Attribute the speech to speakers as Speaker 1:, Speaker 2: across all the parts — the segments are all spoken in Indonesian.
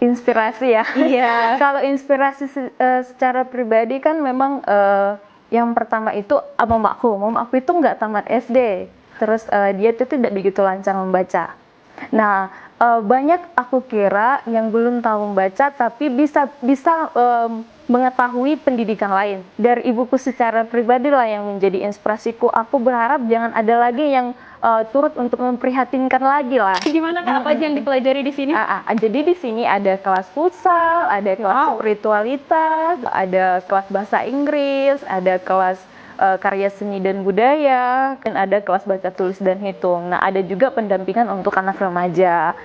Speaker 1: inspirasi ya.
Speaker 2: Iya.
Speaker 1: Kalau inspirasi secara pribadi kan memang yang pertama itu mamaku itu nggak tamat SD, terus dia tuh tidak begitu lancar membaca. Nah, banyak aku kira yang belum tahu membaca tapi bisa mengetahui pendidikan lain. Dari ibuku secara pribadi lah yang menjadi inspirasiku. Aku berharap jangan ada lagi yang turut untuk memprihatinkan lagi lah.
Speaker 2: Gimana Kak? Apa aja yang dipelajari di sini?
Speaker 1: Jadi di sini ada kelas futsal, ada kelas spiritualitas, ada kelas bahasa Inggris, ada kelas karya seni dan budaya, dan ada kelas baca tulis dan hitung. Nah, ada juga pendampingan untuk anak remaja.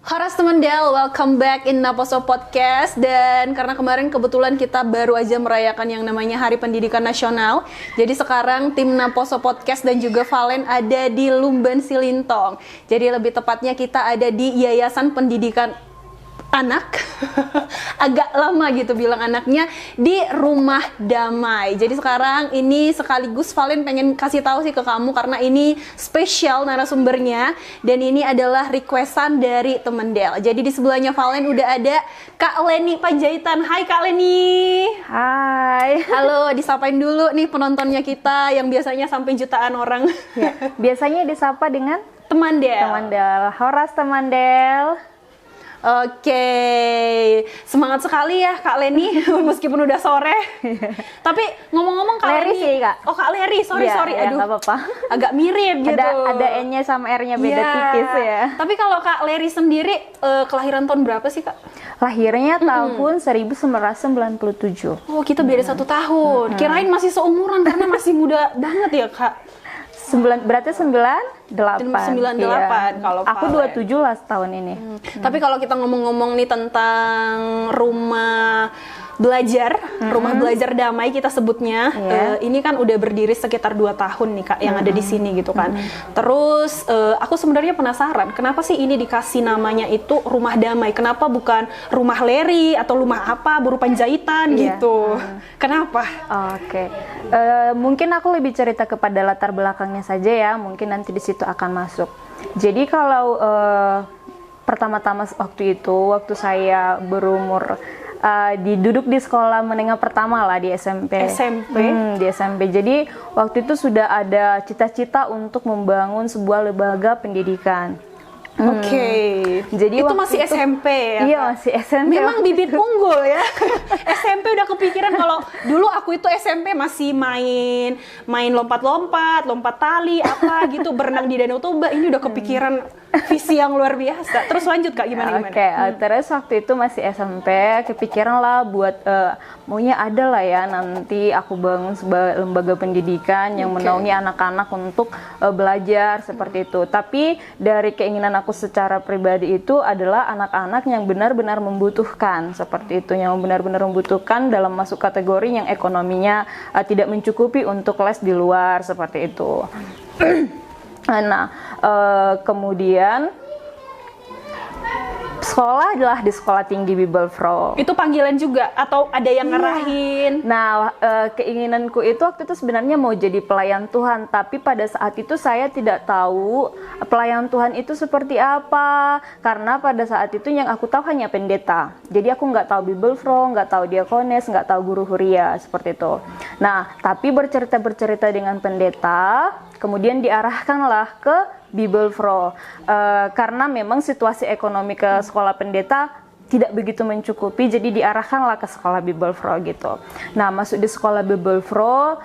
Speaker 2: Horas Temendel, welcome back in Naposo Podcast. Dan karena kemarin kebetulan kita baru aja merayakan yang namanya Hari Pendidikan Nasional, jadi sekarang tim Naposo Podcast dan juga Valen ada di Lumban Silintong. Jadi lebih tepatnya kita ada di Yayasan Pendidikan Anak agak lama gitu bilang anaknya, di Rumah Damai. Jadi sekarang ini sekaligus Valen pengen kasih tahu sih ke kamu karena ini spesial narasumbernya dan ini adalah requestan dari Temendel. Jadi di sebelahnya Valen udah ada Kak Leni Panjaitan. Hai Kak Leni.
Speaker 1: Hai.
Speaker 2: Halo, disapain dulu nih penontonnya kita yang biasanya sampai jutaan orang.
Speaker 1: Ya, biasanya disapa dengan
Speaker 2: Temendel.
Speaker 1: Horas Temendel.
Speaker 2: Oke, semangat sekali ya Kak Leni meskipun udah sore. Tapi ngomong-ngomong Kak
Speaker 1: Leri
Speaker 2: Leni
Speaker 1: sih, Kak.
Speaker 2: Oh Kak Leri, sorry.
Speaker 1: Ya,
Speaker 2: Aduh,
Speaker 1: nggak apa-apa.
Speaker 2: agak mirip gitu.
Speaker 1: Ada N-nya sama R-nya beda tipis ya.
Speaker 2: Tapi kalau Kak Leri sendiri kelahiran tahun berapa sih Kak?
Speaker 1: Lahirnya tahun 1997.
Speaker 2: Oh kita beda 1 tahun. Kirain masih seumuran karena masih muda banget ya Kak.
Speaker 1: Berarti 98.
Speaker 2: 98
Speaker 1: iya.
Speaker 2: kalau
Speaker 1: aku
Speaker 2: Valen.
Speaker 1: 27 lah tahun ini.
Speaker 2: Tapi kalau kita ngomong-ngomong nih tentang rumah belajar, rumah belajar damai kita sebutnya, ini kan udah berdiri sekitar 2 tahun nih Kak yang ada di sini gitu kan. Terus aku sebenarnya penasaran, kenapa sih ini dikasih namanya itu rumah damai? Kenapa bukan rumah Leri atau rumah apa, buruh Panjaitan gitu? Kenapa?
Speaker 1: Oke. Mungkin aku lebih cerita kepada latar belakangnya saja ya, mungkin nanti di situ akan masuk. Jadi kalau pertama-tama waktu saya berumur duduk di sekolah menengah pertama lah di SMP. Di SMP. Jadi waktu itu sudah ada cita-cita untuk membangun sebuah lembaga pendidikan.
Speaker 2: Oke. Jadi itu masih SMP ya?
Speaker 1: Iya, masih SMP.
Speaker 2: Memang bibit unggul ya. SMP udah kepikiran. Kalau dulu aku itu SMP masih main lompat-lompat, lompat tali apa gitu, berenang di Danau Toba. Ini udah kepikiran visi yang luar biasa. Terus lanjut Kak, gimana?
Speaker 1: Terus waktu itu masih SMP, kepikiran lah buat maunya ada lah ya nanti aku bangun sebuah lembaga pendidikan yang menaungi anak-anak untuk belajar seperti itu. Tapi dari keinginan aku secara pribadi itu adalah anak-anak yang benar-benar membutuhkan seperti itu, yang benar-benar membutuhkan dalam masuk kategori yang ekonominya tidak mencukupi untuk les di luar seperti itu. Nah, kemudian sekolah adalah di Sekolah Tinggi Bibelfro.
Speaker 2: Itu panggilan juga atau ada yang ngerahin?
Speaker 1: Nah, keinginanku itu waktu itu sebenarnya mau jadi pelayan Tuhan, tapi pada saat itu saya tidak tahu pelayan Tuhan itu seperti apa, karena pada saat itu yang aku tahu hanya pendeta. Jadi aku nggak tahu Bibelfro, nggak tahu diakones, nggak tahu guru huria seperti itu. Nah, tapi bercerita dengan pendeta, kemudian diarahkanlah ke Bibelfro karena memang situasi ekonomi ke sekolah pendeta tidak begitu mencukupi, jadi diarahkanlah ke sekolah Bibelfro gitu. Nah, masuk di sekolah Bibelfro,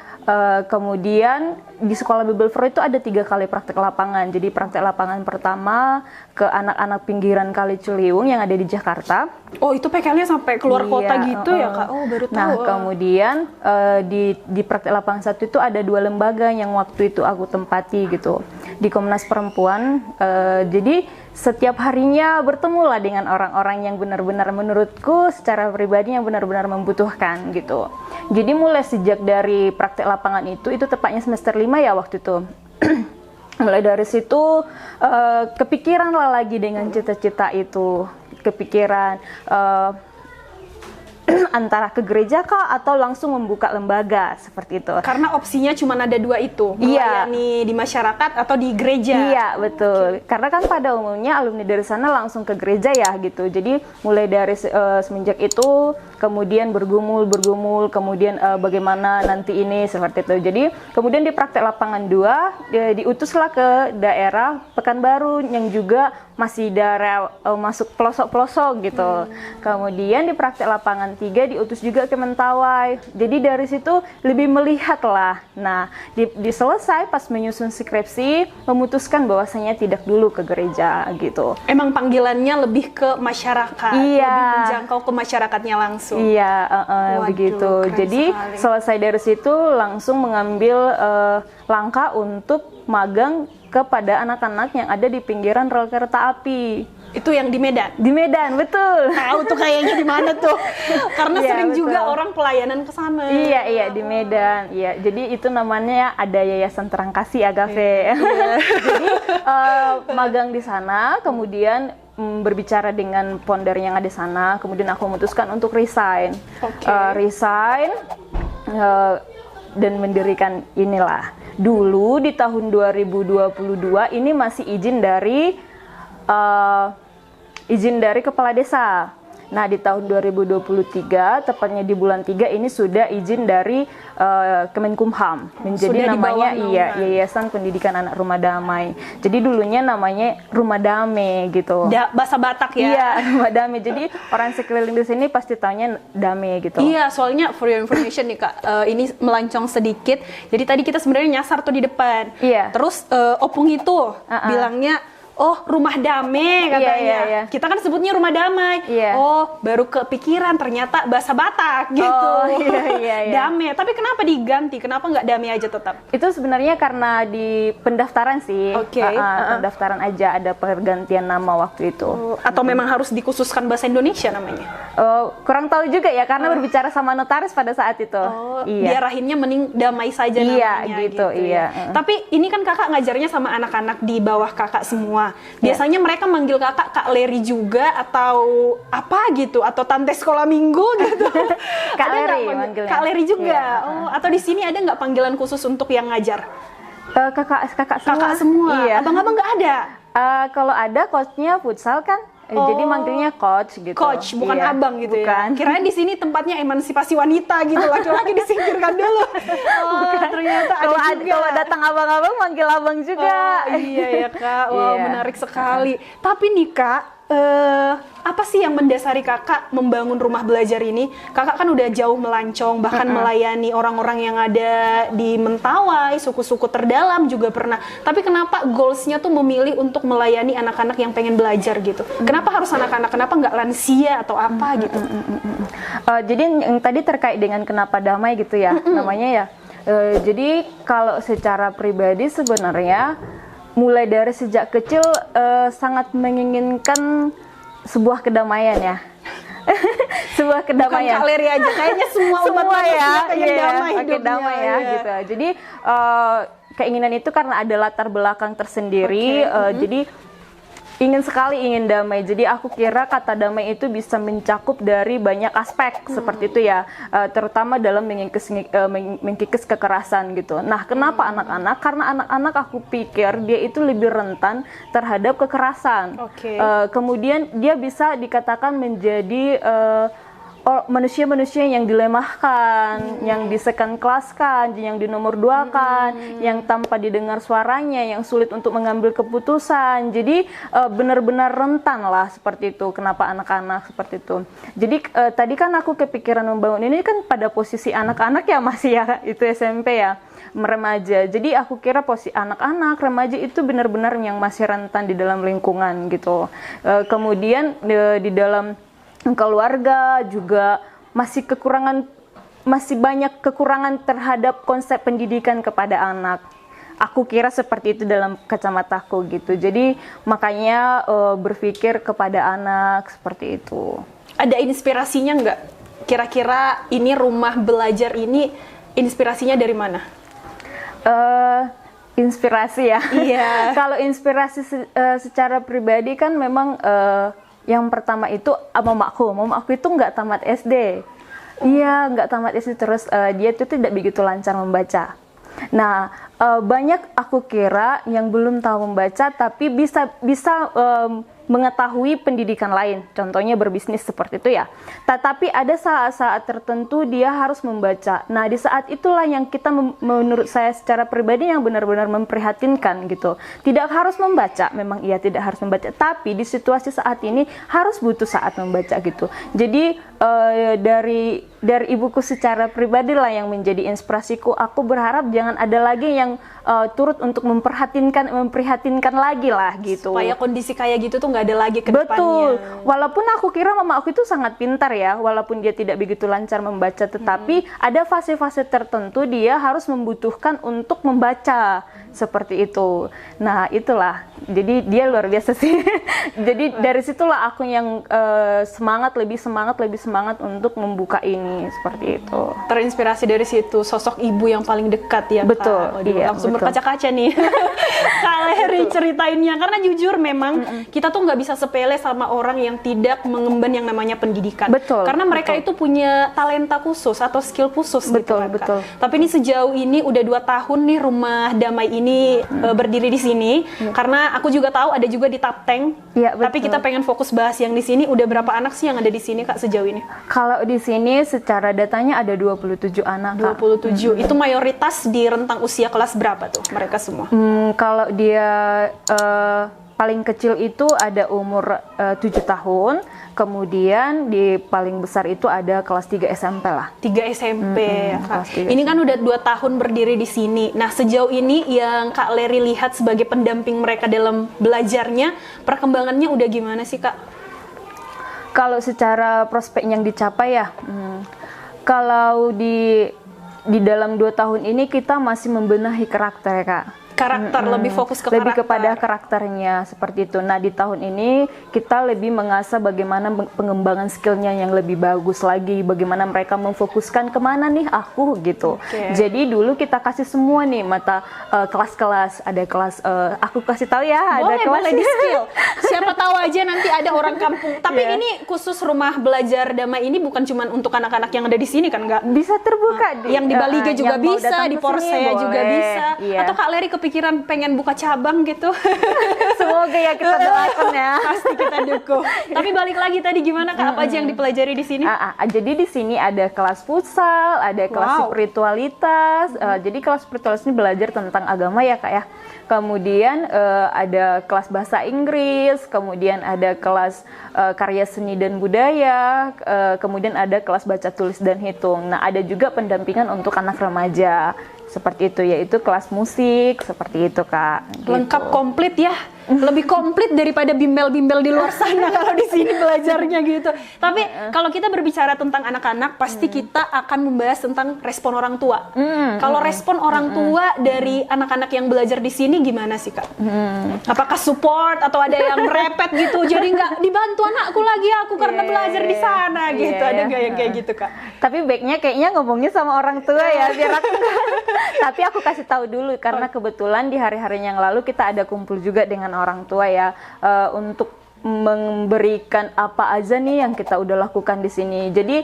Speaker 1: kemudian di sekolah Bibelfro itu ada 3 kali praktek lapangan. Jadi praktek lapangan pertama ke anak-anak pinggiran Kali Ciliwung yang ada di Jakarta.
Speaker 2: Oh, itu PKL-nya sampai keluar kota gitu ya Kak? Oh, baru tahu.
Speaker 1: Nah, kemudian di praktek lapangan 1 itu ada 2 lembaga yang waktu itu aku tempati gitu. Di Komnas Perempuan, jadi setiap harinya bertemulah dengan orang-orang yang benar-benar menurutku secara pribadi yang benar-benar membutuhkan gitu. Jadi mulai sejak dari praktek lapangan itu tepatnya semester 5 ya waktu itu. Mulai dari situ kepikiran lah lagi dengan cita-cita itu, kepikiran antara ke gereja kah atau langsung membuka lembaga seperti itu.
Speaker 2: Karena opsinya cuma ada dua itu,
Speaker 1: Iya.
Speaker 2: melayani di masyarakat atau di gereja.
Speaker 1: Iya, betul. Karena kan pada umumnya alumni dari sana langsung ke gereja ya gitu. Jadi mulai dari semenjak itu kemudian bergumul, kemudian bagaimana nanti ini seperti itu. Jadi kemudian di praktek lapangan 2 diutuslah ke daerah Pekanbaru yang juga masih daerah masuk pelosok-pelosok gitu. Kemudian di praktek lapangan 3 diutus juga ke Mentawai. Jadi dari situ lebih melihat lah. Nah, selesai pas menyusun skripsi memutuskan bahwasanya tidak dulu ke gereja gitu.
Speaker 2: Emang panggilannya lebih ke masyarakat,
Speaker 1: Iya.
Speaker 2: lebih menjangkau ke masyarakatnya langsung.
Speaker 1: Iya,
Speaker 2: Waduh,
Speaker 1: begitu.
Speaker 2: keren
Speaker 1: Jadi
Speaker 2: sekali.
Speaker 1: selesai dari situ langsung mengambil langkah untuk magang kepada anak-anak yang ada di pinggiran rel kereta api.
Speaker 2: Itu yang di Medan.
Speaker 1: Di Medan, betul.
Speaker 2: Tahu tuh kayaknya di mana tuh. Karena
Speaker 1: Iya,
Speaker 2: sering juga
Speaker 1: betul.
Speaker 2: orang pelayanan ke sana.
Speaker 1: Iya, di Medan. Iya, jadi itu namanya ada Yayasan Terang Kasih Agape. Jadi magang di sana, kemudian berbicara dengan founder yang ada di sana, kemudian aku memutuskan untuk resign.
Speaker 2: Oke.
Speaker 1: Resign dan mendirikan inilah. Dulu di tahun 2022 ini masih izin dari kepala desa. Nah, di tahun 2023, tepatnya di bulan 3 ini sudah izin dari Kemenkumham. Menjadi
Speaker 2: Sudah di bawah
Speaker 1: namanya
Speaker 2: naungan.
Speaker 1: Yayasan Pendidikan Anak Rumah Damai. Jadi dulunya namanya Rumah Damai gitu.
Speaker 2: Bahasa Batak ya.
Speaker 1: Iya, Rumah Damai. Jadi orang sekeliling di sini pasti taunya damai gitu.
Speaker 2: Iya, soalnya for your information nih Kak, ini melancong sedikit. Jadi tadi kita sebenarnya nyasar tuh di depan.
Speaker 1: Iya.
Speaker 2: Terus opung itu bilangnya, oh rumah damai katanya.
Speaker 1: Iya.
Speaker 2: Kita kan sebutnya rumah damai.
Speaker 1: Iya.
Speaker 2: Oh baru kepikiran ternyata bahasa Batak gitu.
Speaker 1: Oh, iya.
Speaker 2: Damai. Tapi kenapa diganti? Kenapa nggak damai aja tetap?
Speaker 1: Itu sebenarnya karena di pendaftaran sih.
Speaker 2: Oke.
Speaker 1: Pendaftaran aja ada pergantian nama waktu itu.
Speaker 2: Atau memang harus dikhususkan bahasa Indonesia namanya?
Speaker 1: Kurang tahu juga ya karena berbicara sama notaris pada saat itu.
Speaker 2: Oh,
Speaker 1: Iya.
Speaker 2: diarahinnya mending damai saja
Speaker 1: Iya,
Speaker 2: namanya
Speaker 1: gitu,
Speaker 2: ya.
Speaker 1: iya.
Speaker 2: Tapi ini kan kakak ngajarnya sama anak-anak di bawah kakak semua. Biasanya mereka manggil kakak Kak Leri juga atau apa gitu, atau tante sekolah minggu gitu.
Speaker 1: Kak
Speaker 2: Ada nggak
Speaker 1: Leri
Speaker 2: manggil-
Speaker 1: manggilnya.
Speaker 2: Kak Leri juga.
Speaker 1: Iya.
Speaker 2: Oh, atau di sini ada nggak panggilan khusus untuk yang ngajar?
Speaker 1: Kakak semua.
Speaker 2: Kakak semua.
Speaker 1: Iya.
Speaker 2: Abang-abang nggak ada.
Speaker 1: Kalau ada coachnya futsal kan. Jadi manggilnya coach gitu.
Speaker 2: Coach, bukan
Speaker 1: Iya,
Speaker 2: abang gitu
Speaker 1: bukan.
Speaker 2: ya. Kirain di sini tempatnya emansipasi wanita gitu, laki-laki disingkirkan dulu. Oh, ternyata ada juga.
Speaker 1: Kalau datang abang-abang manggil abang juga.
Speaker 2: Oh, iya ya Kak, wow
Speaker 1: Iya.
Speaker 2: menarik sekali. Tapi nih Kak, apa sih yang mendasari kakak membangun rumah belajar ini? Kakak kan udah jauh melancong, bahkan melayani orang-orang yang ada di Mentawai, suku-suku terdalam juga pernah. Tapi kenapa goalsnya tuh memilih untuk melayani anak-anak yang pengen belajar gitu? Kenapa harus anak-anak? Kenapa nggak lansia atau apa gitu?
Speaker 1: Jadi yang tadi terkait dengan kenapa damai gitu ya namanya ya. Jadi kalau secara pribadi sebenarnya mulai dari sejak kecil sangat menginginkan sebuah kedamaian ya. Sebuah
Speaker 2: Bukan
Speaker 1: kedamaian.
Speaker 2: Kak Leri aja, kayaknya semua umat
Speaker 1: Semua
Speaker 2: manusia
Speaker 1: ya,
Speaker 2: pengen
Speaker 1: iya,
Speaker 2: damai
Speaker 1: oke,
Speaker 2: hidupnya.
Speaker 1: damai ya
Speaker 2: Iya.
Speaker 1: gitu. Jadi keinginan itu karena ada latar belakang tersendiri. Jadi ingin damai. Jadi aku kira kata damai itu bisa mencakup dari banyak aspek seperti itu ya, terutama dalam mengikis kekerasan gitu. Nah, kenapa anak-anak? Karena anak-anak aku pikir dia itu lebih rentan terhadap kekerasan.
Speaker 2: Oke.
Speaker 1: Kemudian dia bisa dikatakan menjadi manusia-manusia yang dilemahkan, yang di-second class-kan, yang dinomorduakan, yang tanpa didengar suaranya, yang sulit untuk mengambil keputusan. Jadi benar-benar rentan lah seperti itu. Kenapa anak-anak seperti itu? Jadi tadi kan aku kepikiran membangun ini kan pada posisi anak-anak ya masih ya, itu SMP ya, remaja. Jadi aku kira posisi anak-anak, remaja itu benar-benar yang masih rentan di dalam lingkungan gitu. Kemudian di dalam keluarga juga masih banyak kekurangan terhadap konsep pendidikan kepada anak. Aku kira seperti itu dalam kacamataku gitu. Jadi makanya berpikir kepada anak seperti itu.
Speaker 2: Ada inspirasinya nggak? Kira-kira ini rumah belajar ini inspirasinya dari mana?
Speaker 1: Inspirasi ya.
Speaker 2: Iya.
Speaker 1: Kalau inspirasi secara pribadi kan memang yang pertama itu mamaku itu nggak tamat SD. Iya, nggak tamat SD, terus dia tuh tidak begitu lancar membaca. Nah, banyak aku kira yang belum tahu membaca tapi bisa mengetahui pendidikan lain, contohnya berbisnis seperti itu ya. Tetapi ada saat-saat tertentu dia harus membaca. Nah, di saat itulah yang kita menurut saya secara pribadi yang benar-benar memprihatinkan gitu. Tidak harus membaca, memang ia tidak harus membaca, tapi di situasi saat ini harus butuh saat membaca gitu. Jadi dari ibuku secara pribadi lah yang menjadi inspirasiku. Aku berharap jangan ada lagi yang turut untuk memprihatinkan lagi lah gitu.
Speaker 2: Supaya kondisi kayak gitu tuh nggak ada lagi ke depannya.
Speaker 1: Betul. Walaupun aku kira mama aku itu sangat pintar ya, walaupun dia tidak begitu lancar membaca, tetapi ada fase-fase tertentu dia harus membutuhkan untuk membaca seperti itu. Nah, itulah. Jadi dia luar biasa sih. Jadi dari situlah aku yang lebih semangat untuk membuka ini seperti itu.
Speaker 2: Terinspirasi dari situ, sosok ibu yang paling dekat ya.
Speaker 1: Betul.
Speaker 2: Kak. Waduh,
Speaker 1: Iya,
Speaker 2: langsung
Speaker 1: betul.
Speaker 2: berkaca-kaca nih. Kak Leri ceritainnya, karena jujur memang kita tuh nggak bisa sepele sama orang yang tidak mengemban yang namanya pendidikan.
Speaker 1: Betul.
Speaker 2: Karena mereka
Speaker 1: betul.
Speaker 2: itu punya talenta khusus atau skill khusus gitu
Speaker 1: Betul,
Speaker 2: kan, Kak.
Speaker 1: betul.
Speaker 2: Tapi ini sejauh ini udah 2 tahun nih Rumah Damai ini berdiri di sini. Karena aku juga tahu ada juga di Tapteng.
Speaker 1: Iya,
Speaker 2: Tapi
Speaker 1: betul.
Speaker 2: kita pengen fokus bahas yang di sini. Udah berapa anak sih yang ada di sini Kak sejauh ini?
Speaker 1: Kalau di sini secara datanya ada 27 anak, Kak.
Speaker 2: 27. Itu mayoritas di rentang usia kelas berapa tuh mereka semua?
Speaker 1: Kalau dia paling kecil itu ada umur 7 tahun, kemudian di paling besar itu ada kelas 3 SMP lah.
Speaker 2: 3 SMP ya, Kak.
Speaker 1: kelas 3
Speaker 2: Ini kan udah 2 tahun berdiri di sini. Nah, sejauh ini yang Kak Leri lihat sebagai pendamping mereka dalam belajarnya, perkembangannya udah gimana sih, Kak?
Speaker 1: Kalau secara prospek yang dicapai ya, kalau di dalam 2 tahun ini kita masih membenahi karakter ya, Kak.
Speaker 2: Karakter, lebih fokus ke
Speaker 1: Lebih
Speaker 2: karakter.
Speaker 1: kepada karakternya seperti itu. Nah, di tahun ini kita lebih mengasah bagaimana pengembangan skillnya yang lebih bagus lagi, bagaimana mereka memfokuskan kemana nih aku gitu.
Speaker 2: Oke.
Speaker 1: Jadi dulu kita kasih semua nih mata kelas-kelas, ada kelas aku kasih tahu ya, ada
Speaker 2: Boleh,
Speaker 1: kelas
Speaker 2: boleh di skill. Siapa tahu aja nanti ada orang kampung. Tapi
Speaker 1: Iya.
Speaker 2: ini khusus Rumah Belajar Damai ini bukan cuma untuk anak-anak yang ada di sini kan, Kak?
Speaker 1: bisa terbuka
Speaker 2: Yang di Baliga juga
Speaker 1: yang mau
Speaker 2: bisa,
Speaker 1: datang
Speaker 2: di
Speaker 1: ke sini
Speaker 2: Porsea juga
Speaker 1: boleh.
Speaker 2: bisa.
Speaker 1: Iya.
Speaker 2: Atau Kak Leri kepikiran pengen buka cabang gitu.
Speaker 1: Semoga ya kita doakan ya.
Speaker 2: Pasti kita dukung. Tapi balik lagi tadi gimana Kak? Apa aja yang dipelajari di sini?
Speaker 1: Jadi di sini ada kelas futsal, ada kelas
Speaker 2: Wow.
Speaker 1: spiritualitas. Jadi kelas spiritualitas ini belajar tentang agama ya, Kak ya. Kemudian ada kelas bahasa Inggris, kemudian ada kelas karya seni dan budaya, kemudian ada kelas baca tulis dan hitung. Nah, ada juga pendampingan untuk anak remaja. Seperti itu, yaitu kelas musik, seperti itu, Kak.
Speaker 2: Lengkap
Speaker 1: Gitu.
Speaker 2: komplit ya. Lebih komplit daripada bimbel-bimbel di luar sana kalau di sini belajarnya gitu. Tapi kalau kita berbicara tentang anak-anak, pasti kita akan membahas tentang respon orang tua. Kalau respon orang tua dari anak-anak yang belajar di sini gimana sih, Kak? Apakah support atau ada yang merepet gitu? Jadi nggak dibantu anakku lagi aku karena
Speaker 1: Iya,
Speaker 2: belajar di sana
Speaker 1: iya,
Speaker 2: gitu. Ada
Speaker 1: iya.
Speaker 2: nggak yang kayak gitu, Kak?
Speaker 1: Tapi baiknya kayaknya ngomongnya sama orang tua ya, biar aku tapi aku kasih tahu dulu karena kebetulan di hari-hari yang lalu kita ada kumpul juga dengan orang tua ya, untuk memberikan apa aja nih yang kita udah lakukan di sini. Jadi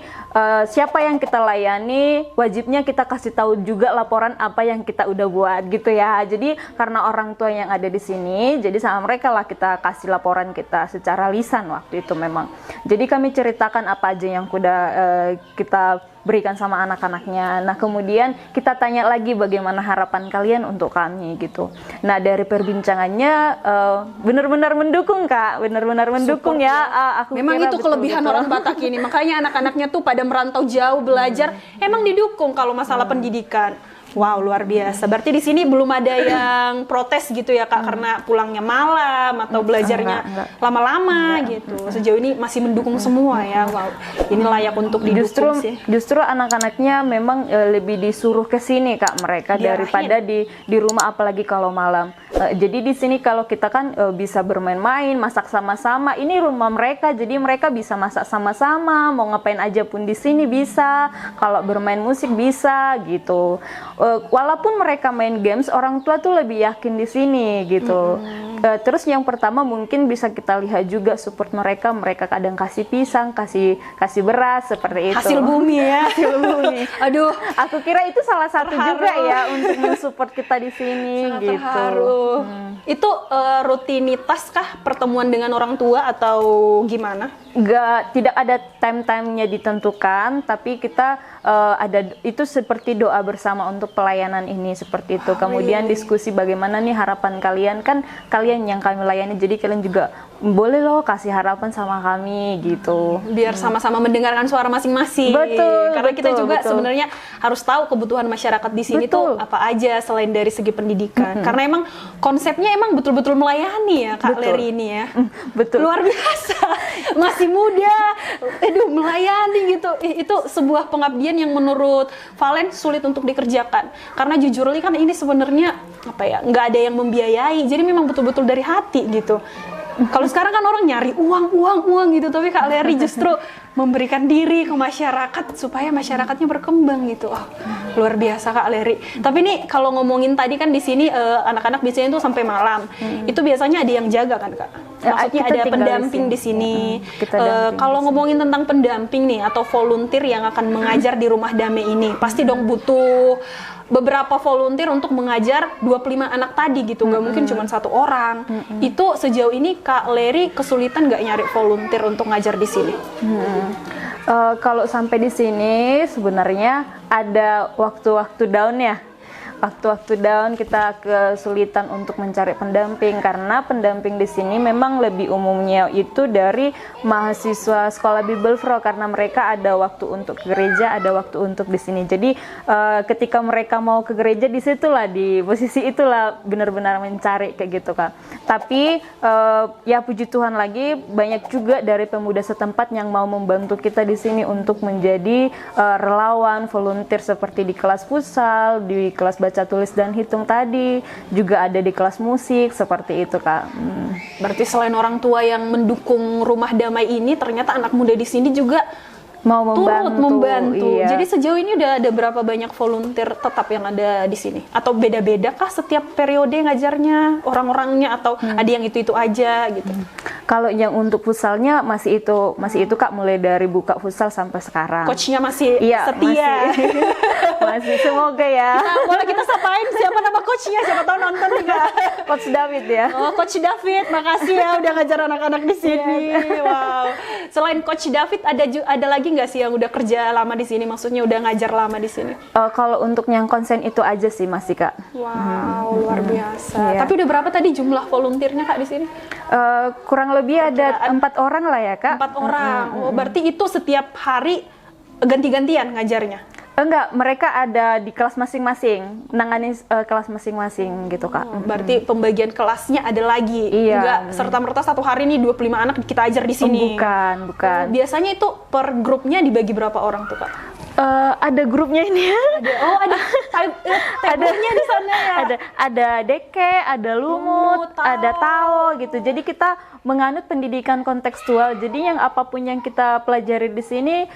Speaker 1: siapa yang kita layani, wajibnya kita kasih tahu juga laporan apa yang kita udah buat gitu ya. Jadi karena orang tua yang ada di sini, jadi sama mereka lah kita kasih laporan kita secara lisan waktu itu memang. Jadi kami ceritakan apa aja yang udah kita berikan sama anak-anaknya. Nah, kemudian kita tanya lagi bagaimana harapan kalian untuk kami gitu. Nah, dari perbincangannya benar-benar mendukung, Kak, benar-benar mendukung
Speaker 2: Support
Speaker 1: ya. Aku
Speaker 2: Memang
Speaker 1: kira
Speaker 2: itu kelebihan
Speaker 1: betul-betul.
Speaker 2: orang Batak ini. Makanya anak-anaknya tuh pada merantau jauh belajar, emang didukung kalau masalah pendidikan. Wow, luar biasa. Berarti di sini belum ada yang protes gitu ya, Kak, karena pulangnya malam atau belajarnya
Speaker 1: enggak.
Speaker 2: lama-lama gitu. Sejauh ini masih mendukung semua ya. Wow, ini layak untuk didukung sih.
Speaker 1: Justru anak-anaknya memang lebih disuruh ke sini, Kak, mereka
Speaker 2: Diarahin.
Speaker 1: daripada di rumah, apalagi kalau malam. Jadi di sini kalau kita kan bisa bermain-main, masak sama-sama. Ini rumah mereka, jadi mereka bisa masak sama-sama, mau ngapain aja pun di sini bisa. Kalau bermain musik bisa gitu. Walaupun mereka main games, orang tua tuh lebih yakin di sini gitu. Terus yang pertama mungkin bisa kita lihat juga support mereka kadang kasih pisang, kasih beras seperti itu.
Speaker 2: Hasil bumi ya.
Speaker 1: Hasil bumi.
Speaker 2: Aduh,
Speaker 1: aku kira itu salah satu
Speaker 2: terharu
Speaker 1: juga ya untuk mensupport kita di sini
Speaker 2: sangat
Speaker 1: gitu.
Speaker 2: terharu. Itu rutinitas kah pertemuan dengan orang tua atau gimana?
Speaker 1: Tidak ada time-timenya ditentukan, tapi kita ada itu seperti doa bersama untuk pelayanan ini seperti itu. Kemudian diskusi bagaimana nih harapan kalian, kan kalian yang kami layani, jadi kalian juga boleh loh kasih harapan sama kami gitu.
Speaker 2: Biar sama-sama mendengarkan suara masing-masing.
Speaker 1: Betul,
Speaker 2: Karena kita
Speaker 1: betul,
Speaker 2: juga
Speaker 1: betul.
Speaker 2: sebenarnya harus tahu kebutuhan masyarakat di sini tuh
Speaker 1: Betul.
Speaker 2: apa aja selain dari segi pendidikan. Karena emang konsepnya emang betul-betul melayani ya Kak
Speaker 1: Betul.
Speaker 2: Leri ini ya.
Speaker 1: Betul.
Speaker 2: Luar biasa. Masih muda. Aduh, melayani gitu. Itu sebuah pengabdian yang menurut Valen sulit untuk dikerjakan. Karena jujur li kan ini sebenarnya apa ya? Nggak ada yang membiayai. Jadi memang betul-betul dari hati gitu. Kalau sekarang kan orang nyari uang gitu, tapi Kak Leri justru memberikan diri ke masyarakat supaya masyarakatnya berkembang gitu. Oh, luar biasa Kak Leri. Tapi nih kalau ngomongin tadi kan di sini anak-anak biasanya tuh sampai malam. Itu biasanya ada yang jaga kan Kak? Maksudnya
Speaker 1: Kita
Speaker 2: ada
Speaker 1: tinggal
Speaker 2: pendamping di sini.
Speaker 1: Kita damping
Speaker 2: Kalau
Speaker 1: di sini.
Speaker 2: ngomongin tentang pendamping nih atau volunteer yang akan mengajar di Rumah Damai ini, pasti dong butuh beberapa volunteer untuk mengajar 25 anak tadi gitu, nggak mungkin cuma satu orang. Itu sejauh ini Kak Leri kesulitan nggak nyari volunteer untuk ngajar di sini?
Speaker 1: Kalau sampai di sini sebenarnya ada waktu-waktu down ya. Waktu-waktu down kita kesulitan untuk mencari pendamping karena pendamping di sini memang lebih umumnya itu dari mahasiswa sekolah Bible Pro karena mereka ada waktu untuk ke gereja, ada waktu untuk di sini. Jadi ketika mereka mau ke gereja di situlah di posisi itulah benar-benar mencari kayak gitu Kak. Tapi ya puji Tuhan lagi banyak juga dari pemuda setempat yang mau membantu kita di sini untuk menjadi relawan, volunteer seperti di kelas futsal, di kelas baca tulis dan hitung tadi, juga ada di kelas musik seperti itu Kak.
Speaker 2: Berarti selain orang tua yang mendukung Rumah Damai ini, ternyata anak muda di sini juga
Speaker 1: Mau
Speaker 2: turut membantu.
Speaker 1: iya.
Speaker 2: Jadi sejauh ini udah ada berapa banyak volunteer tetap yang ada di sini? Atau beda-beda kah setiap periode ngajarnya orang-orangnya atau ada yang itu-itu aja gitu?
Speaker 1: Kalau yang untuk futsalnya masih itu Kak, mulai dari buka futsal sampai sekarang.
Speaker 2: Coachnya masih
Speaker 1: Iya,
Speaker 2: setia.
Speaker 1: masih semoga ya.
Speaker 2: Boleh kita sapain siapa nama coachnya? Siapa tahu nonton nih Kak.
Speaker 1: Coach David ya.
Speaker 2: Oh, Coach David, makasih ya udah ngajar anak-anak di sini. Wow. Selain Coach David ada lagi nggak sih yang udah kerja lama di sini? Maksudnya udah ngajar lama di sini?
Speaker 1: Kalau untuk yang konsen itu aja sih masih Kak.
Speaker 2: Wow, luar biasa.
Speaker 1: Iya.
Speaker 2: Tapi udah berapa tadi jumlah volunteernya Kak di sini?
Speaker 1: Kurang lebih ada 4 orang lah ya Kak.
Speaker 2: 4 orang. Oh, berarti itu setiap hari ganti-gantian ngajarnya?
Speaker 1: Enggak, mereka ada di kelas masing-masing, nangani kelas masing-masing gitu Kak.
Speaker 2: Oh, berarti pembagian kelasnya ada lagi?
Speaker 1: Iya.
Speaker 2: Enggak serta-merta satu hari nih 25 anak kita ajar di sini?
Speaker 1: Bukan.
Speaker 2: Biasanya itu per grupnya dibagi berapa orang tuh Kak?
Speaker 1: Ada grupnya ini ya.
Speaker 2: Ada temboknya di sana ya?
Speaker 1: Ada deke, ada lumut,
Speaker 2: Tao.
Speaker 1: ada tao gitu. Jadi kita menganut pendidikan kontekstual. Jadi yang apapun yang kita pelajari di sini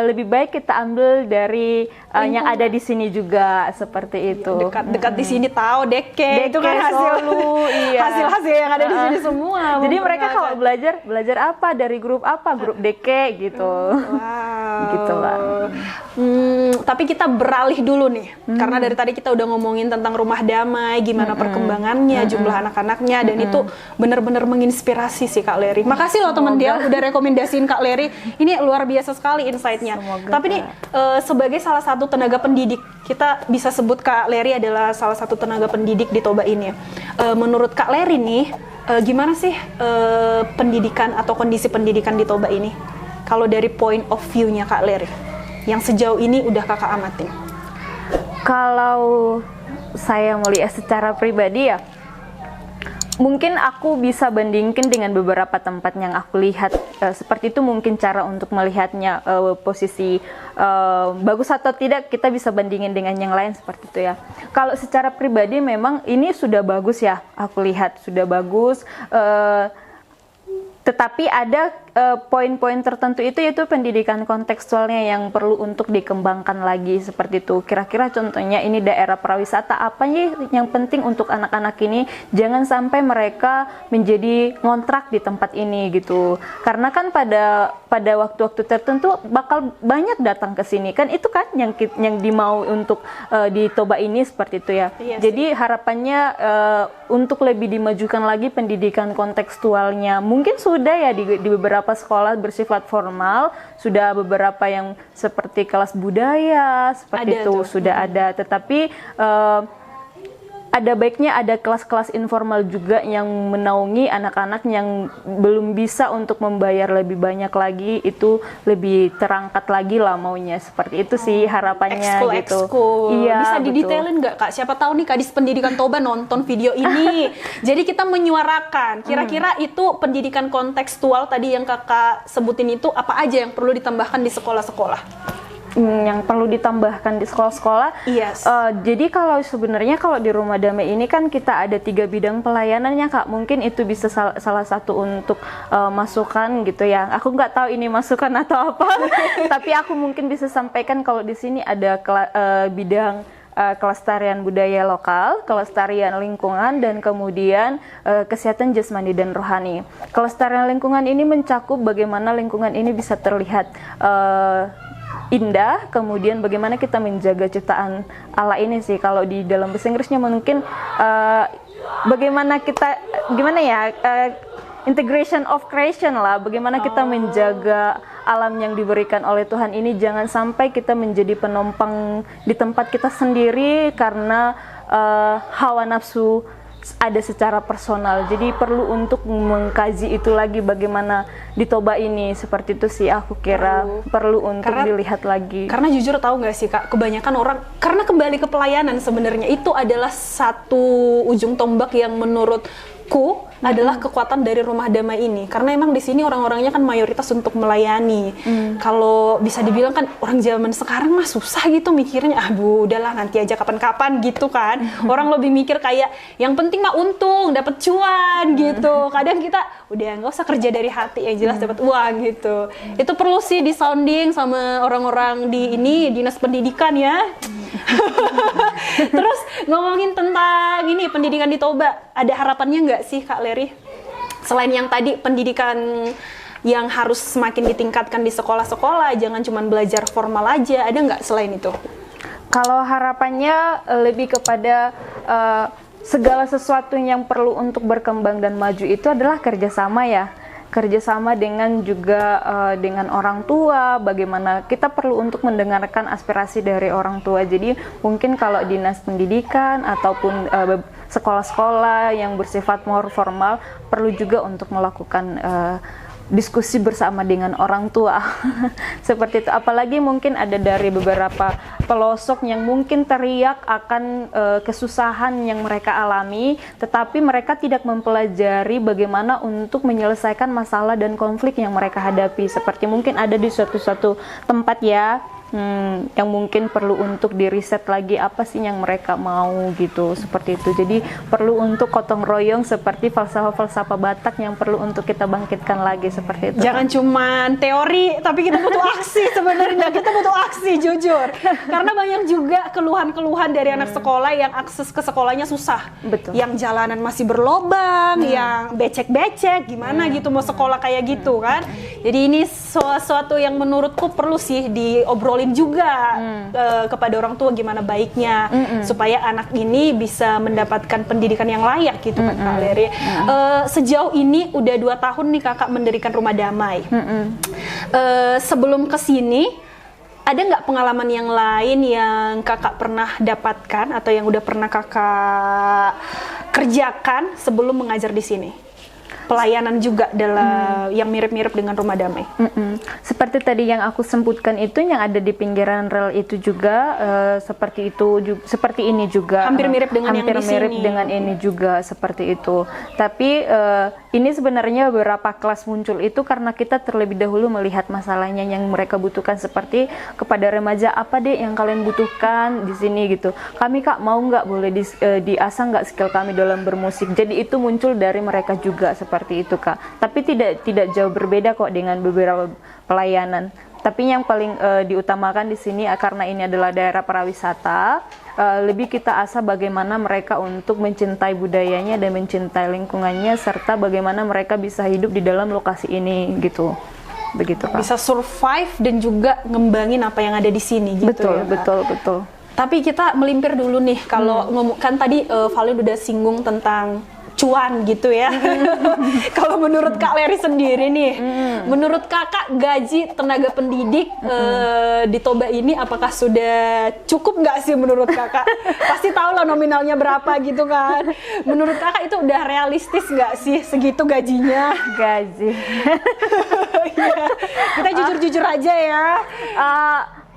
Speaker 1: lebih baik kita ambil dari yang ada di sini juga seperti itu.
Speaker 2: Dekat di sini tahu deke itu kan
Speaker 1: Solu, iya.
Speaker 2: hasil yang ada di sini semua.
Speaker 1: Jadi mereka kalau belajar apa dari grup apa, grup deke gitu.
Speaker 2: Wow.
Speaker 1: Gitu lah.
Speaker 2: Tapi kita beralih dulu nih, karena dari tadi kita udah ngomongin tentang Rumah Damai, gimana perkembangannya, jumlah anak-anaknya, dan itu benar-benar menginspirasi sih Kak Leri. Makasih loh teman dia udah rekomendasiin Kak Leri. Ini luar biasa sekali insight-nya.
Speaker 1: Semoga,
Speaker 2: Tapi nih sebagai salah satu tenaga pendidik, kita bisa sebut Kak Leri adalah salah satu tenaga pendidik di Toba ini. Menurut Kak Leri nih, gimana sih pendidikan atau kondisi pendidikan di Toba ini? Kalau dari point of view-nya Kak Leri, yang sejauh ini udah Kakak amatin.
Speaker 1: Kalau saya melihat secara pribadi ya, mungkin aku bisa bandingkan dengan beberapa tempat yang aku lihat. Seperti itu mungkin cara untuk melihatnya, posisi bagus atau tidak kita bisa bandingin dengan yang lain seperti itu ya. Kalau secara pribadi memang ini sudah bagus ya, aku lihat sudah bagus. Tetapi ada poin-poin tertentu itu yaitu pendidikan kontekstualnya yang perlu untuk dikembangkan lagi seperti itu. Kira-kira contohnya ini daerah pariwisata, apa yang penting untuk anak-anak ini, jangan sampai mereka menjadi ngontrak di tempat ini gitu. Karena kan pada waktu-waktu tertentu bakal banyak datang ke sini kan, itu kan yang dimau untuk di Toba ini seperti itu ya.
Speaker 2: Iya,
Speaker 1: jadi harapannya untuk lebih dimajukan lagi pendidikan kontekstualnya. Mungkin sudah ya di beberapa sekolah bersifat formal, sudah beberapa yang seperti kelas budaya seperti
Speaker 2: Ada
Speaker 1: itu
Speaker 2: tuh.
Speaker 1: sudah ada, tetapi ada baiknya ada kelas-kelas informal juga yang menaungi anak-anak yang belum bisa untuk membayar lebih banyak lagi, itu lebih terangkat lagi lah maunya, seperti itu sih harapannya gitu.
Speaker 2: Iya, bisa
Speaker 1: betul.
Speaker 2: didetailin nggak Kak? Siapa tahu nih Kadis Pendidikan Toba nonton video ini. Jadi kita menyuarakan, kira-kira itu pendidikan kontekstual tadi yang Kakak sebutin itu apa aja yang perlu ditambahkan di sekolah-sekolah?
Speaker 1: Yang perlu ditambahkan di sekolah-sekolah.
Speaker 2: Yes.
Speaker 1: Jadi kalau sebenarnya kalau di Rumah Damai ini kan kita ada 3 bidang pelayanannya Kak. Mungkin itu bisa salah satu untuk masukan gitu ya. Aku nggak tahu ini masukan atau apa, tapi aku mungkin bisa sampaikan kalau di sini ada bidang kelestarian budaya lokal, kelestarian lingkungan, dan kemudian kesehatan jasmani dan rohani. Kelestarian lingkungan ini mencakup bagaimana lingkungan ini bisa terlihat indah, kemudian bagaimana kita menjaga ciptaan Allah ini sih. Kalau di dalam bahasa Inggrisnya mungkin bagaimana kita integration of creation lah, bagaimana kita menjaga alam yang diberikan oleh Tuhan ini, jangan sampai kita menjadi penumpang di tempat kita sendiri karena hawa nafsu ada secara personal. Jadi perlu untuk mengkaji itu lagi bagaimana di Toba ini, seperti itu sih aku kira perlu untuk dilihat lagi.
Speaker 2: Karena jujur tahu nggak sih Kak, kebanyakan orang karena kembali ke pelayanan sebenarnya itu adalah satu ujung tombak yang menurutku adalah kekuatan dari Rumah Damai ini, karena emang di sini orang-orangnya kan mayoritas untuk melayani. Kalau bisa dibilang kan orang zaman sekarang mah susah gitu mikirnya, bu udahlah nanti aja kapan-kapan gitu kan. Orang lebih mikir kayak yang penting mah untung, dapat cuan gitu. Kadang kita udah nggak usah kerja dari hati, yang jelas dapat uang gitu. Itu perlu sih disounding sama orang-orang di ini dinas pendidikan ya. Terus ngomongin tentang ini pendidikan di Toba, ada harapannya nggak sih Kak Leri? Selain yang tadi pendidikan yang harus semakin ditingkatkan di sekolah-sekolah, jangan cuma belajar formal aja, ada nggak selain itu?
Speaker 1: Kalau harapannya lebih kepada segala sesuatu yang perlu untuk berkembang dan maju itu adalah kerjasama ya. Kerjasama dengan juga dengan orang tua, bagaimana kita perlu untuk mendengarkan aspirasi dari orang tua. Jadi mungkin kalau dinas pendidikan ataupun sekolah-sekolah yang bersifat more formal perlu juga untuk melakukan diskusi bersama dengan orang tua. Seperti itu. Apalagi mungkin ada dari beberapa pelosok yang mungkin teriak akan kesusahan yang mereka alami, tetapi mereka tidak mempelajari bagaimana untuk menyelesaikan masalah dan konflik yang mereka hadapi. Seperti mungkin ada di suatu tempat ya, yang mungkin perlu untuk diriset lagi apa sih yang mereka mau gitu, seperti itu. Jadi perlu untuk gotong royong seperti falsafah-falsafah Batak yang perlu untuk kita bangkitkan lagi, seperti itu.
Speaker 2: Jangan cuman teori, tapi kita butuh aksi sebenarnya. Kita butuh aksi, jujur. Karena banyak juga keluhan-keluhan dari anak sekolah yang akses ke sekolahnya susah.
Speaker 1: Betul.
Speaker 2: Yang jalanan masih berlobang, yang becek-becek, gimana gitu mau sekolah kayak gitu kan. Jadi ini sesuatu yang menurutku perlu sih diobrolin juga kepada orang tua gimana baiknya supaya anak ini bisa mendapatkan pendidikan yang layak gitu kan Kak Leri. Sejauh ini udah 2 tahun nih Kakak mendirikan Rumah Damai. Sebelum kesini ada nggak pengalaman yang lain yang Kakak pernah dapatkan atau yang udah pernah Kakak kerjakan sebelum mengajar di sini? Pelayanan juga dalam yang mirip-mirip dengan Rumah Damai.
Speaker 1: Seperti tadi yang aku sebutkan itu yang ada di pinggiran rel itu juga seperti itu, seperti ini juga
Speaker 2: Hampir mirip dengan yang di sini.
Speaker 1: dengan ini juga seperti itu. Tapi ini sebenarnya beberapa kelas muncul itu karena kita terlebih dahulu melihat masalahnya yang mereka butuhkan, seperti kepada remaja, apa deh yang kalian butuhkan di sini gitu. Kami Kak mau nggak boleh diasah nggak skill kami dalam bermusik. Jadi itu muncul dari mereka juga seperti seperti itu Kak. Tapi tidak jauh berbeda kok dengan beberapa pelayanan. Tapi yang paling diutamakan di sini karena ini adalah daerah pariwisata, lebih kita asah bagaimana mereka untuk mencintai budayanya dan mencintai lingkungannya, serta bagaimana mereka bisa hidup di dalam lokasi ini gitu. Begitu Kak.
Speaker 2: Bisa survive dan juga ngembangin apa yang ada di sini gitu.
Speaker 1: Betul,
Speaker 2: ya, Kak?
Speaker 1: betul.
Speaker 2: Tapi kita melimpir dulu nih, kalau ngomong kan tadi Valen udah singgung tentang cuan gitu ya. Kalau menurut Kak Leri sendiri nih, menurut Kakak gaji tenaga pendidik di Toba ini apakah sudah cukup nggak sih menurut Kakak? Pasti tahu lah nominalnya berapa gitu kan. Menurut Kakak itu udah realistis nggak sih segitu gajinya?
Speaker 1: Gaji.
Speaker 2: Ya, kita jujur-jujur aja ya.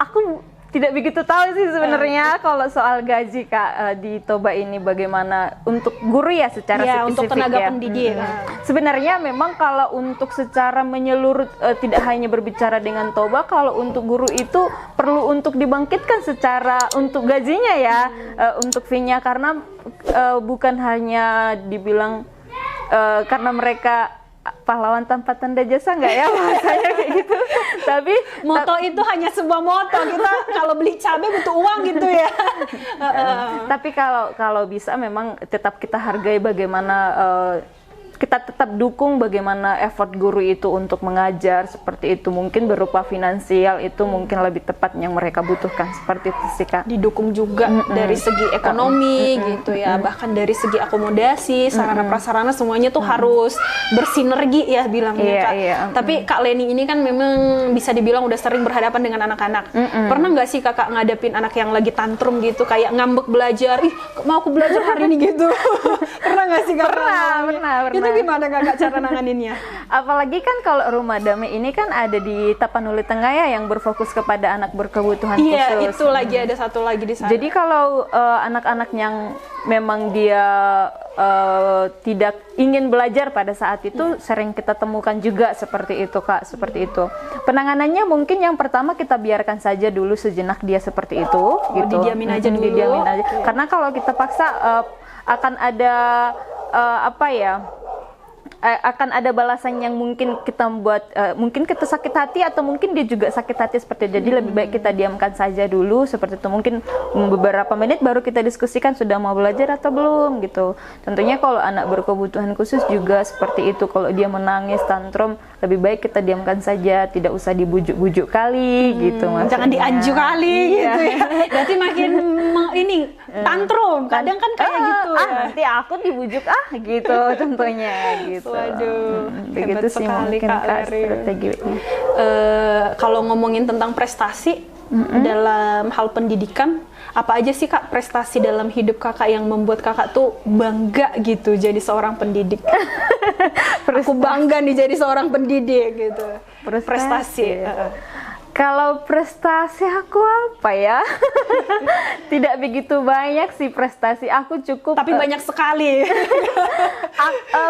Speaker 1: Aku tidak begitu tahu sih sebenarnya kalau soal gaji Kak di Toba ini bagaimana untuk guru ya secara spesifik
Speaker 2: untuk tenaga
Speaker 1: ya.
Speaker 2: pendidik.
Speaker 1: Sebenarnya memang kalau untuk secara menyeluruh tidak hanya berbicara dengan Toba, kalau untuk guru itu perlu untuk dibangkitkan secara untuk gajinya ya, untuk fee-nya, karena bukan hanya dibilang karena mereka pahlawan tanpa tanda jasa nggak ya bahasanya kayak gitu. Tapi
Speaker 2: moto itu hanya sebuah moto, kita kalau beli cabai butuh uang gitu ya.
Speaker 1: Tapi kalau bisa memang tetap kita hargai bagaimana kita tetap dukung bagaimana effort guru itu untuk mengajar seperti itu. Mungkin berupa finansial itu mungkin lebih tepat yang mereka butuhkan seperti itu sih Kak.
Speaker 2: Didukung juga dari segi ekonomi gitu ya, bahkan dari segi akomodasi, sarana prasarana semuanya tuh harus bersinergi ya bilangnya Kak. Tapi Kak Leni ini kan memang bisa dibilang udah sering berhadapan dengan anak-anak. Pernah nggak sih Kakak ngadepin anak yang lagi tantrum gitu, kayak ngambek belajar, ih mau aku belajar hari ini gitu? Pernah nggak sih Kak?
Speaker 1: Pernah.
Speaker 2: Itu gimana Kakak cara nanganinnya?
Speaker 1: Apalagi kan kalau Rumah Damai ini kan ada di Tapanuli Tengah ya, yang berfokus kepada anak berkebutuhan khusus.
Speaker 2: Iya, itu lagi ada satu lagi di sana.
Speaker 1: Jadi kalau anak-anak yang memang dia tidak ingin belajar pada saat itu, sering kita temukan juga seperti itu Kak, seperti itu. Penanganannya mungkin yang pertama kita biarkan saja dulu sejenak dia seperti itu, gitu.
Speaker 2: Didiamin aja dulu.
Speaker 1: Didiamin aja. Karena kalau kita paksa akan ada akan ada balasan yang mungkin kita buat mungkin kita sakit hati atau mungkin dia juga sakit hati seperti itu. Jadi lebih baik kita diamkan saja dulu seperti itu. Mungkin beberapa menit baru kita diskusikan sudah mau belajar atau belum gitu. Tentunya kalau anak berkebutuhan khusus juga seperti itu. Kalau dia menangis tantrum, lebih baik kita diamkan saja, tidak usah dibujuk-bujuk kali gitu maksudnya.
Speaker 2: Jangan dianju kali gitu ya. Berarti makin ini tantrum. Kadang kan kayak gitu ya.
Speaker 1: Nanti aku dibujuk gitu contohnya gitu.
Speaker 2: Waduh,
Speaker 1: begitu
Speaker 2: hebat
Speaker 1: sih
Speaker 2: sekali
Speaker 1: mungkin
Speaker 2: Kak Leri.
Speaker 1: strategi.
Speaker 2: Kalau ngomongin tentang prestasi dalam hal pendidikan, apa aja sih Kak prestasi dalam hidup Kakak yang membuat Kakak tuh bangga gitu jadi seorang pendidik? Aku bangga nih jadi seorang pendidik gitu. Prestasi.
Speaker 1: Kalau prestasi aku apa ya? Tidak begitu banyak sih prestasi. Aku cukup.
Speaker 2: Tapi banyak sekali.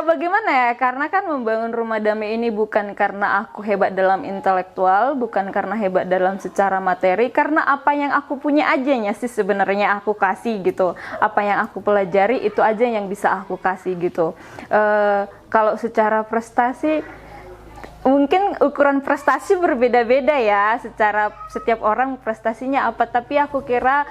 Speaker 1: Bagaimana ya? Karena kan membangun Rumah Damai ini bukan karena aku hebat dalam intelektual, bukan karena hebat dalam secara materi, karena apa yang aku punya ajanya sih sebenarnya aku kasih gitu. Apa yang aku pelajari itu aja yang bisa aku kasih gitu. Kalau secara prestasi, mungkin ukuran prestasi berbeda-beda ya, secara setiap orang prestasinya apa, tapi aku kira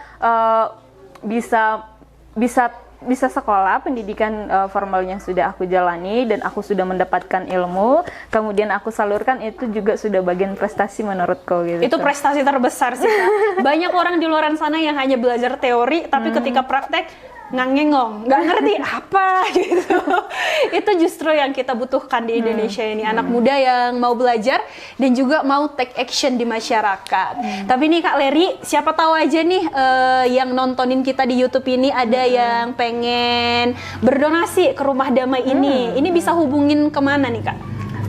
Speaker 1: bisa sekolah pendidikan formal yang sudah aku jalani dan aku sudah mendapatkan ilmu, kemudian aku salurkan, itu juga sudah bagian prestasi menurutku gitu.
Speaker 2: Itu prestasi terbesar sih Kak. Banyak orang di luar sana yang hanya belajar teori tapi ketika praktek ngangengong, nggak ngerti apa gitu. Itu justru yang kita butuhkan di Indonesia ini, anak muda yang mau belajar dan juga mau take action di masyarakat. Tapi nih Kak Leri, siapa tahu aja nih yang nontonin kita di YouTube ini ada yang pengen berdonasi ke Rumah Damai ini. Ini bisa hubungin kemana nih Kak?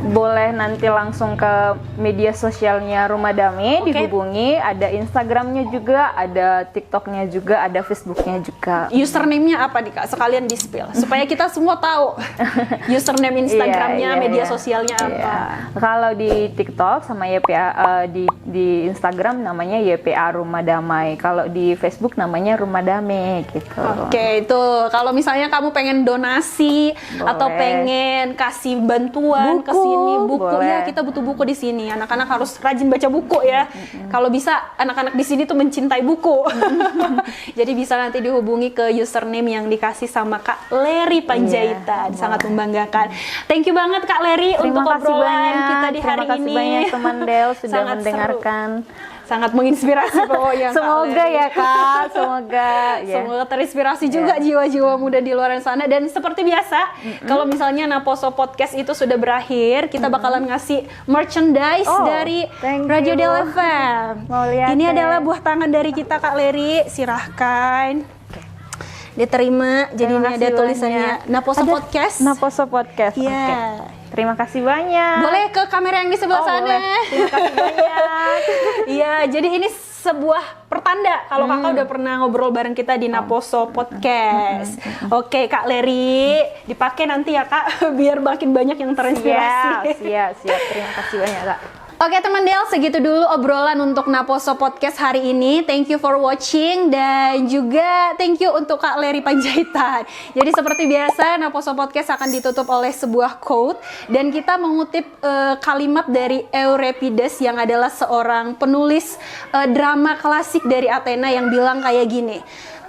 Speaker 1: boleh nanti langsung ke media sosialnya Rumah Damai,
Speaker 2: Oke.
Speaker 1: dihubungi. Ada Instagramnya juga, ada TikToknya juga, ada Facebooknya juga.
Speaker 2: Username-nya apa nih Kak? Sekalian di-spill supaya kita semua tahu username Instagramnya,
Speaker 1: Iya,
Speaker 2: media
Speaker 1: iya.
Speaker 2: sosialnya apa.
Speaker 1: Iya. Kalau di TikTok sama YPA di Instagram namanya YPA Rumah Damai. Kalau di Facebook namanya Rumah Damai gitu.
Speaker 2: Oke, itu kalau misalnya kamu pengen donasi atau
Speaker 1: Boleh.
Speaker 2: pengen kasih bantuan ke
Speaker 1: Buku,
Speaker 2: sini, buku
Speaker 1: boleh.
Speaker 2: ya kita butuh buku di sini. Anak-anak harus rajin baca buku ya. Kalau bisa anak-anak di sini tuh mencintai buku. Jadi bisa nanti dihubungi ke username yang dikasih sama Kak Leri Panjaitan.
Speaker 1: Iya,
Speaker 2: Sangat membanggakan. Thank you banget Kak Leri untuk
Speaker 1: Terima kasih
Speaker 2: obrolan
Speaker 1: banyak.
Speaker 2: kita di hari
Speaker 1: Terima kasih
Speaker 2: ini.
Speaker 1: banyak teman Del sudah
Speaker 2: Sangat seru.
Speaker 1: mendengarkan.
Speaker 2: Sangat menginspirasi pokoknya Kak
Speaker 1: Semoga
Speaker 2: Leri.
Speaker 1: ya Kak, semoga ya.
Speaker 2: Semoga terinspirasi juga jiwa-jiwa muda di luar sana. Dan seperti biasa, kalau misalnya Naposo Podcast itu sudah berakhir, kita bakalan ngasih merchandise
Speaker 1: Oh,
Speaker 2: dari
Speaker 1: thank
Speaker 2: Radio
Speaker 1: you.
Speaker 2: Del FM.
Speaker 1: Mau lihat
Speaker 2: Ini
Speaker 1: deh.
Speaker 2: adalah buah tangan dari kita Kak Leri, silahkan. Diterima, jadi
Speaker 1: Terima
Speaker 2: ini ada
Speaker 1: kasih
Speaker 2: tulisannya
Speaker 1: banyak.
Speaker 2: Naposo
Speaker 1: Ada
Speaker 2: Podcast.
Speaker 1: Naposo Podcast.
Speaker 2: Iya.
Speaker 1: Oke. Terima kasih banyak.
Speaker 2: Boleh ke kamera yang di sebelah
Speaker 1: Oh,
Speaker 2: sana.
Speaker 1: boleh. Terima kasih banyak.
Speaker 2: Iya, jadi ini sebuah pertanda kalau kakak udah pernah ngobrol bareng kita di Naposo Podcast. Oke, Kak Leri, dipakai nanti ya Kak, biar makin banyak yang terinspirasi.
Speaker 1: Siap. Terima kasih banyak Kak.
Speaker 2: Oke teman Del, segitu dulu obrolan untuk Naposo Podcast hari ini. Thank you for watching dan juga thank you untuk Kak Leri Panjaitan. Jadi seperti biasa Naposo Podcast akan ditutup oleh sebuah quote dan kita mengutip kalimat dari Euripides yang adalah seorang penulis drama klasik dari Athena yang bilang kayak gini.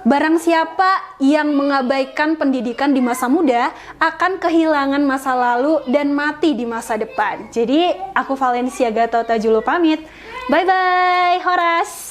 Speaker 2: Barang siapa yang mengabaikan pendidikan di masa muda akan kehilangan masa lalu dan mati di masa depan. Jadi aku Valencia Gatotha Julu pamit. Bye bye, Horas.